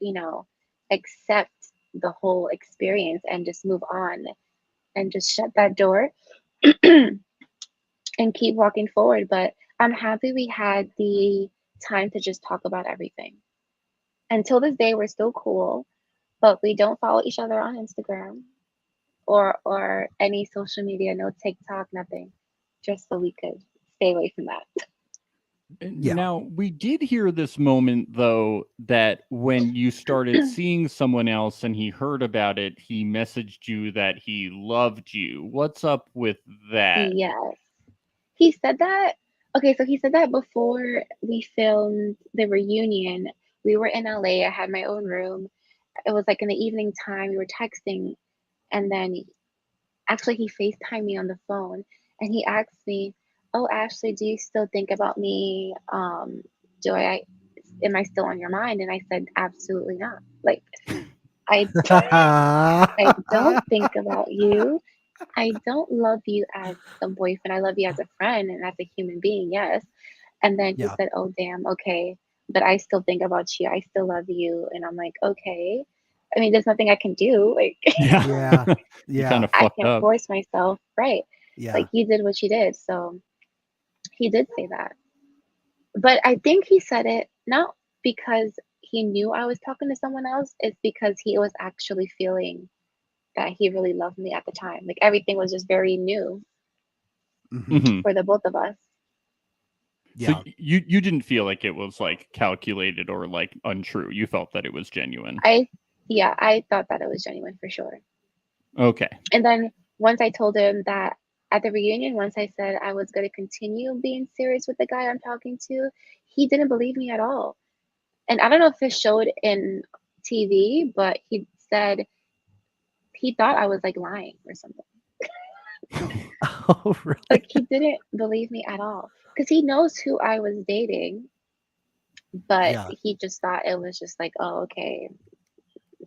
accept the whole experience and just move on and just shut that door and keep walking forward. But I'm happy we had the time to just talk about everything. Until this day, we're still cool, but we don't follow each other on Instagram or any social media, no TikTok, nothing, just so we could stay away from that. Yeah. Now, we did hear this moment, though, that when you started seeing someone else and he heard about it, he messaged you that he loved you. What's up with that? Yes. He said that. Okay, so he said that before we filmed the reunion. We were in LA. I had my own room. It was like in the evening time. We were texting, and then actually he FaceTimed me on the phone, and he asked me, "Oh, Ashley, do you still think about me? Do I am I still on your mind?" And I said, "Absolutely not. Like, I I don't think about you. I don't love you as a boyfriend. I love you as a friend and as a human being, yes." And then he Yeah. said, "Oh, damn, okay. But I still think about you. I still love you." And I'm like, okay. I mean, there's nothing I can do. Like, Yeah. You kind Yeah. of I fucked can't up. force myself. Right. Yeah. Like, you did what you did. So he did say that. But I think he said it not because he knew I was talking to someone else, it's because he was actually feeling that he really loved me at the time. Like, everything was just very new Mhm. for the both of us. So Yeah. you didn't feel like it was like calculated or like untrue. You felt that it was genuine. Yeah, I thought that it was genuine for sure. Okay. And then once I told him that at the reunion, once I said I was going to continue being serious with the guy I'm talking to, he didn't believe me at all. And I don't know if it showed in TV, but he said he thought I was like lying or something. Oh, really? Like, he didn't believe me at all because he knows who I was dating, but Yeah. he just thought it was just like, oh, okay,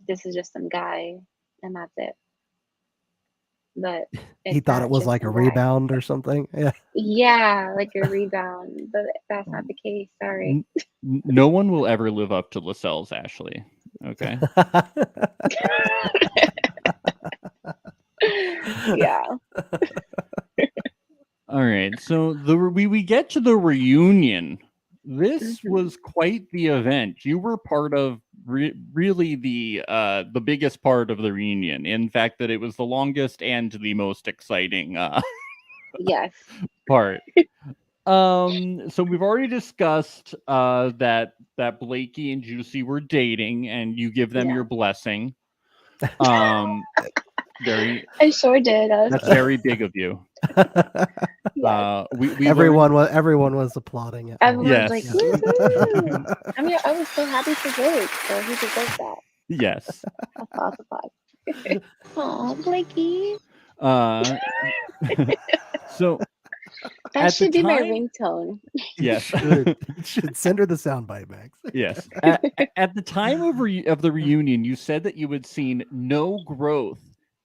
this is just some guy and that's it. But He it's thought it not was just like a some guy. rebound or something. Yeah. Yeah, like a rebound, but that's not the case. Sorry. No one will ever live up to Lasalles, Ashley. Okay. Yeah. All right. So we get to the reunion. This Mhm. was quite the event. You were part of really the biggest part of the reunion. In fact, that it was the longest and the most exciting Yes. part. So we've already discussed that Blakey and Juicy were dating, and you give them Yeah. your blessing. Very I sure did. I was That's like, very big of you. yes. We learned. Everyone was applauding it. Everyone's like, Yes. woohoo. I mean, I was so happy for Blake, so he deserves that. Yes. Applause, applause. Oh, Blakey. Uh, so That at the should be my time, ringtone. yes, should send her the soundbite, Max. yes. At the time of the reunion, you said that you had seen no growth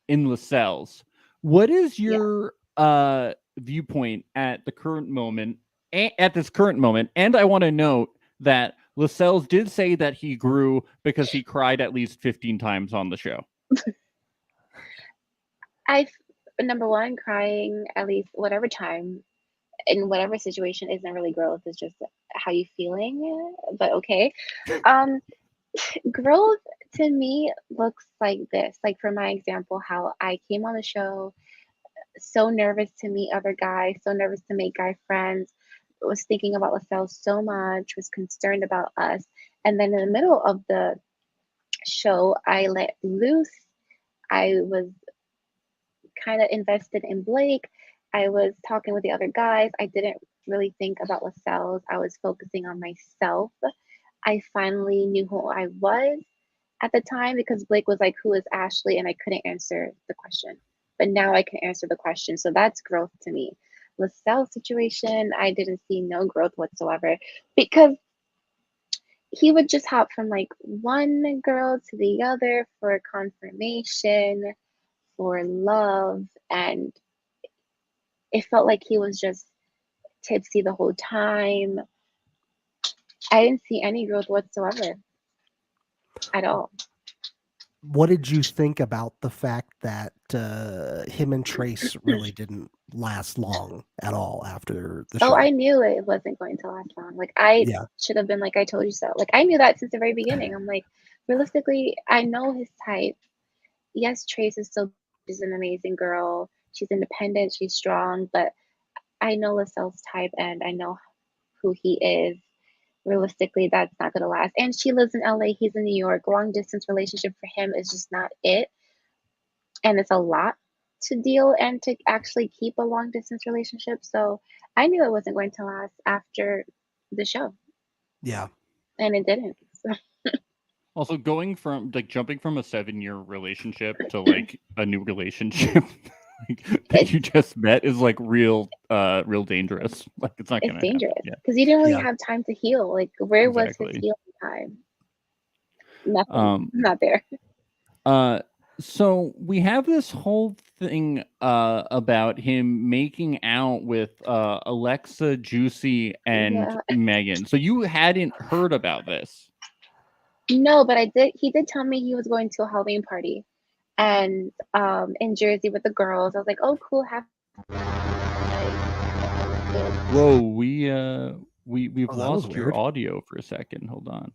in Lasalles. What is Yeah. your viewpoint at the current moment? At this current moment, and I want to note that Lasalles did say that he grew because he cried at least 15 times on the show. I, number one, crying at least whatever time in whatever situation isn't really growth. It's just how you feeling. But okay. Um, Growth to me looks like this. Like, for my example, how I came on the show so nervous to meet other guys, so nervous to make guy friends, was thinking about Lasalle so much, was concerned about us. And then in the middle of the show, I let loose. I was kind of invested in Blake. I was talking with the other guys. I didn't really think about Lasalle. I was focusing on myself. I finally knew who I was at the time because Blake was like, "Who is Ashley?" And I couldn't answer the question. But now I can answer the question. So that's growth to me. Lasalle's situation, I didn't see no growth whatsoever because he would just hop from like one girl to the other for confirmation, for love, and it felt like he was just tipsy the whole time. I didn't see any growth whatsoever at all. What did you think about the fact that him and Trace really didn't last long at all after the Oh, show? I knew it wasn't going to last long. Like, I Yeah. should have been like, I told you so. Like, I knew that since the very beginning. I'm like, realistically, I know his type. Yes, Trace is still, she's an amazing girl. She's independent, she's strong, but I know Laselle's type and I know who he is, realistically, that's not going to last. And she lives in LA, he's in New York. Long distance relationship for him is just not it. And it's a lot to deal and to actually keep a long distance relationship. So I knew it wasn't going to last after the show, Yeah. and it didn't. So. Also, jumping from a 7-year relationship to like a new relationship that you just met is like real dangerous. Like it's not gonna Dangerous happen. because he didn't really Yeah. have time to heal. Like, where was his Exactly. healing time? Nothing. Not there. So we have this whole thing about him making out with Alexa, Juicy, and Yeah. Megan. So you hadn't heard about this. No, but he did tell me he was going to a Halloween party and in Jersey with the girls. I was like, oh cool, have Whoa, we've Oh, that was lost your weird. audio for a second. Hold on.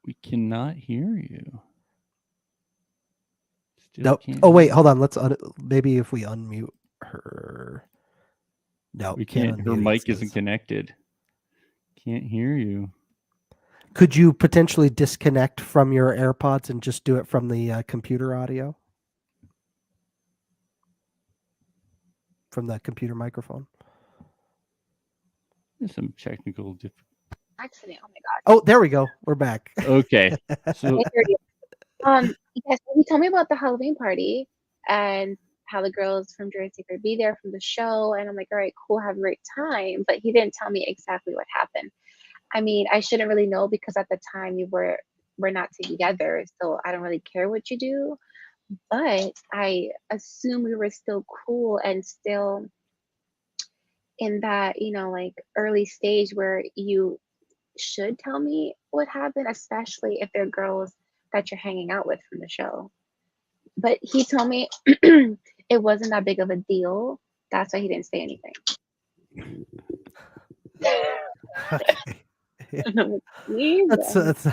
We cannot hear you. Still Nope. can't Oh wait, hear hold you. on. Maybe if we unmute her. No, We can't. Her unmute, mic it isn't says. connected. Can't hear you. Could you potentially disconnect from your AirPods and just do it from the computer audio? From the computer microphone? There's some technical difficulties. accident. Oh my god. Oh, there we go. We're back. Okay. So Yes, he told me about the Halloween party and how the girls from Jersey could be there from the show, and I'm like, all right, cool, have a great time. But he didn't tell me exactly what happened. I mean, I shouldn't really know because at the time we're not together, so I don't really care what you do. But I assume we were still cool and still in that, like early stage where you should tell me what happened, especially if they're girls that you're hanging out with from the show. But he told me it wasn't that big of a deal. That's why he didn't say anything. Okay. And I'm like, "Please." That's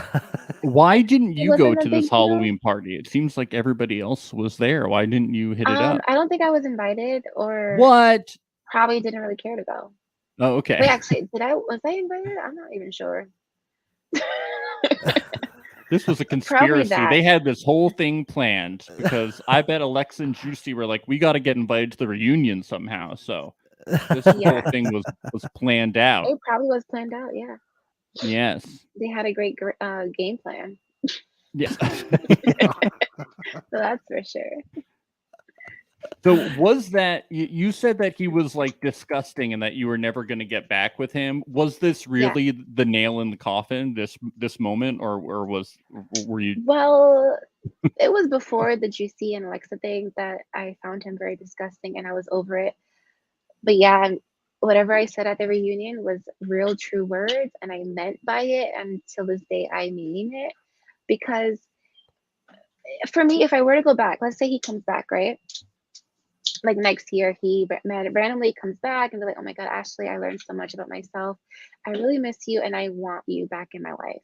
why didn't you go wasn't a to this big deal. Halloween party? It seems like everybody else was there. Why didn't you hit it up? I don't think I was invited, or What? probably didn't really care to go. Oh, okay. Wait, actually, was I invited? I'm not even sure. This was a Probably conspiracy. that. They had this whole thing planned because I bet Alexa and Juicy were like, we got to get invited to the reunion somehow. So this Yeah. whole thing was planned out. It probably was planned out. Yeah, Yes. they had a great game plan. Yes. So that's for sure. So was that you said that he was like disgusting and that you were never going to get back with him? Was this really the nail in the coffin? This moment, or were you? Well, it was before the Juicy and Alexa thing that I found him very disgusting, and I was over it. But yeah, whatever I said at the reunion was real true words, and I meant by it, and till this day I mean it. Because for me, if I were to go back, let's say he comes back, right? Like next year, he randomly comes back and be like, oh my God, Ashley, I learned so much about myself. I really miss you and I want you back in my life.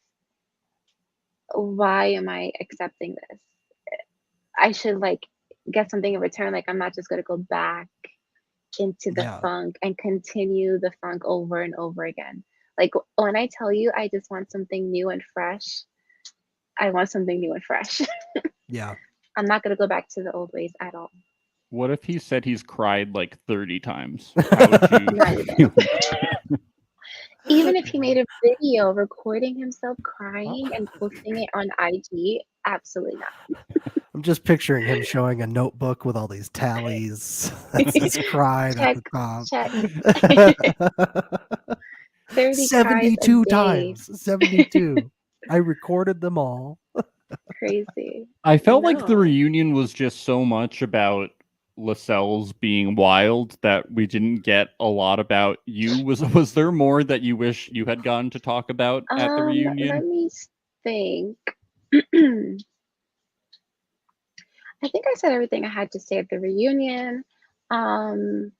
Why am I accepting this? I should like get something in return. Like, I'm not just going to go back into the funk and continue the funk over and over again. Like, when I tell you I just want something new and fresh, I want something new and fresh. Yeah. I'm not going to go back to the old ways at all. What if he said he's cried like 30 times? How would you feel? Even if he made a video recording himself crying and posting it on IG, absolutely not. I'm just picturing him showing a notebook with all these tallies. He's cried at the top. 72 times. 72. I recorded them all. Crazy. I felt like the reunion was just so much about Lasalles being wild that we didn't get a lot about you. Was there more that you wish you had gotten to talk about at the reunion? Let me think. I think I said everything I had to say at the reunion. I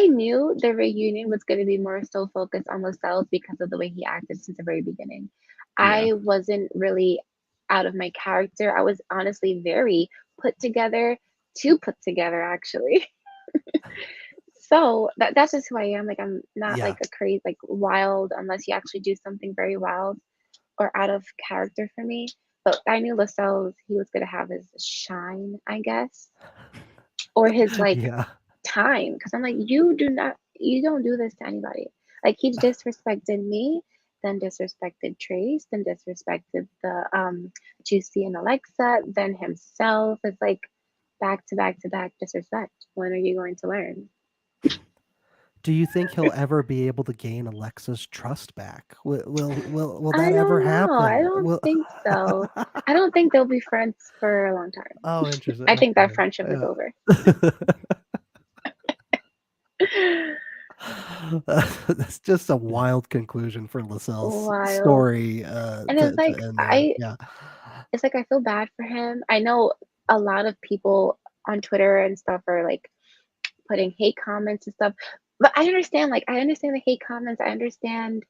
knew the reunion was going to be more so focused on Lasalles because of the way he acted since the very beginning. Yeah. I wasn't really out of my character. I was honestly very put together to put together, actually. So that's just who I am. Like, I'm not Yeah. like a crazy, like wild, unless you actually do something very wild or out of character for me. But I knew Lasalles, he was gonna have his shine, I guess, or his like Yeah. time. Because I'm like, you don't do this to anybody. Like, he disrespected me, then disrespected Trace, then disrespected the Juicy and Alexa, then himself. It's like back to back to back disrespect. When are you going to learn? Do you think he'll ever be able to gain Alexa's trust back? Will I that ever don't know. I happen? don't think so. I don't think they'll be friends for a long time. Oh, interesting. I think that Okay. friendship is over. That's just a wild conclusion for Lasalle's Wild. story. And it's like, end there. Yeah. it's like, I feel bad for him. I know a lot of people on Twitter and stuff are like putting hate comments and stuff, but I understand the hate comments. I understand,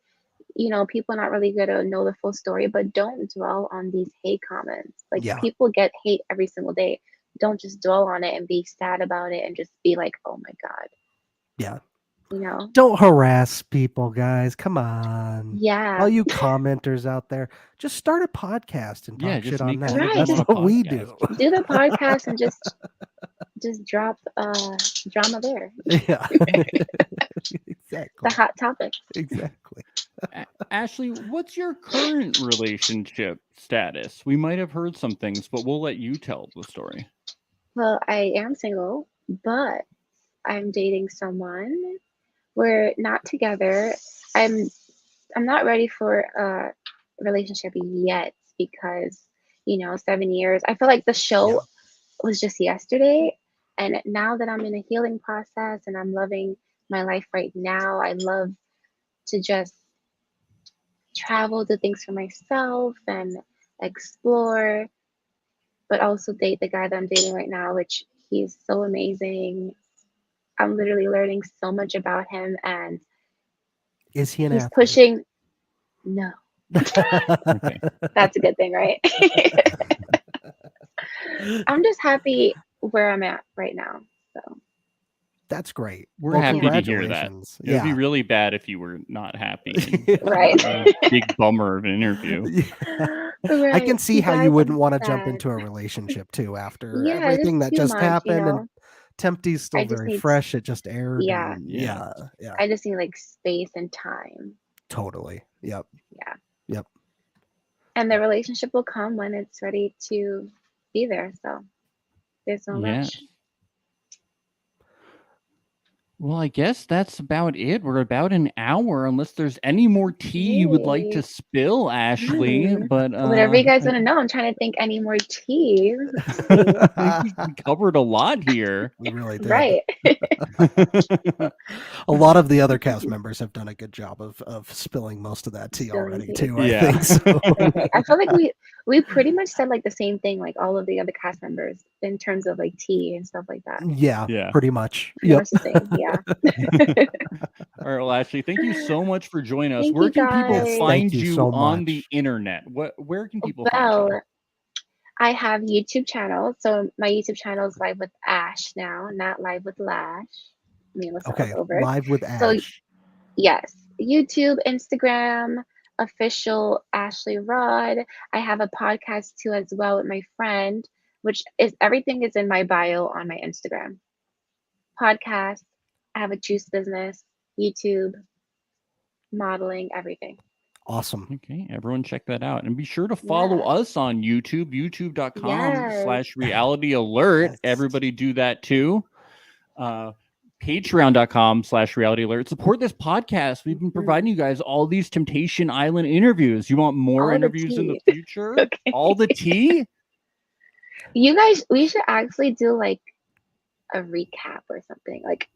people not really gonna know the full story, but don't dwell on these hate comments. Like, Yeah. people get hate every single day. Don't just dwell on it and be sad about it and just be like, oh my God. Yeah. Don't harass people, guys. Come on. Yeah. All you commenters out there, just start a podcast and talk just shit on make that. fun of That's them what on a we podcast. do. Do the podcast and just drop drama there. Yeah. Exactly. The hot topics. Exactly. Ashley, what's your current relationship status? We might have heard some things, but we'll let you tell the story. Well, I am single, but I'm dating someone. We're not together. I'm not ready for a relationship yet because 7 years. I feel like the show was just yesterday, and now that I'm in a healing process and I'm loving my life right now, I love to just travel, do things for myself and explore, but also date the guy that I'm dating right now, which he's so amazing. I'm literally learning so much about him, and Is he an he's athlete? pushing. No, Okay. that's a good thing, right? I'm just happy where I'm at right now. So That's great. We're happy to hear that. Congratulations. It would be really bad if you were not happy. Right. Big bummer of an interview. I can see how you wouldn't want to jump sad. into a relationship too after Yeah, everything that too just much, happened. And Tempty's still I just very need fresh. It just aired. Yeah. And yeah. I just need like space and time. Totally. Yep. Yeah. Yep. And the relationship will come when it's ready to be there. So there's no rush. Well, I guess that's about it. We're about an hour, unless there's any more tea you would like to spill, Ashley. But whatever you guys want to know, I'm trying to think any more tea. I think we covered a lot here. We really did. Right. A lot of the other cast members have done a good job of spilling most of that tea already too. I think so. I feel like we pretty much said like the same thing, like all of the other cast members in terms of like tea and stuff like that. Yeah. Pretty much. Pretty much the same. Yeah. All right, well, Ashley, thank you so much for joining us. Thank Where you, can people guys. find Thank you you so on much. the internet? Where can people find you? I have YouTube channels. So my YouTube channel is Live with Ash now, not Live with Lash. Okay, over. Live with Ash. So yes, YouTube, Instagram, official Ashley Rod. I have a podcast too as well with my friend, which is everything is in my bio on my Instagram. Podcast. I have a juice business, YouTube, modeling, everything. Awesome. Okay, everyone check that out. And be sure to follow us on YouTube, youtube.com/reality alert. Yes. Everybody do that too. Patreon.com/reality alert. Support this podcast. We've been providing you guys all these Temptation Island interviews. You want more All the interviews in the tea. future? Okay. All the tea? You guys, we should actually do like a recap or something. Like,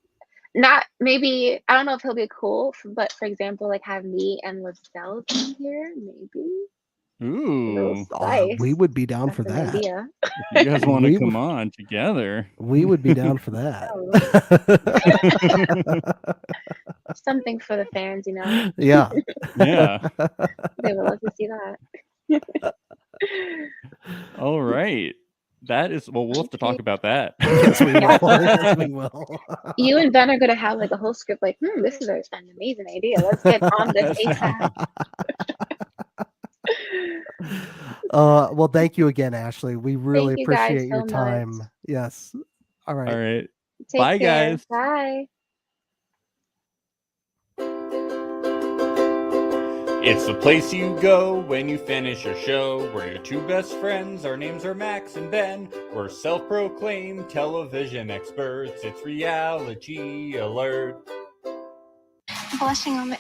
not maybe, I don't know if he'll be cool, but for example, like have me and Lasalles in here, maybe. Ooh. We would be down for That's that. an idea. You guys want to We come on together? We would be down for that. Something for the fans, Yeah. Yeah. They would love to see that. All right. That is, well, we'll have to talk about that. Yes, we will. Yes, we will. You and Ben are gonna have like a whole script. Like, this is an amazing idea. Let's get on this ASAP. Well, thank you again, Ashley. We really Thank you guys appreciate your so time. much. Yes. All right. All right. Take Bye, care. guys. Bye. It's the place you go when you finish your show. We're your two best friends. Our names are Max and Ben. We're self-proclaimed television experts. It's reality alert. Blushing on the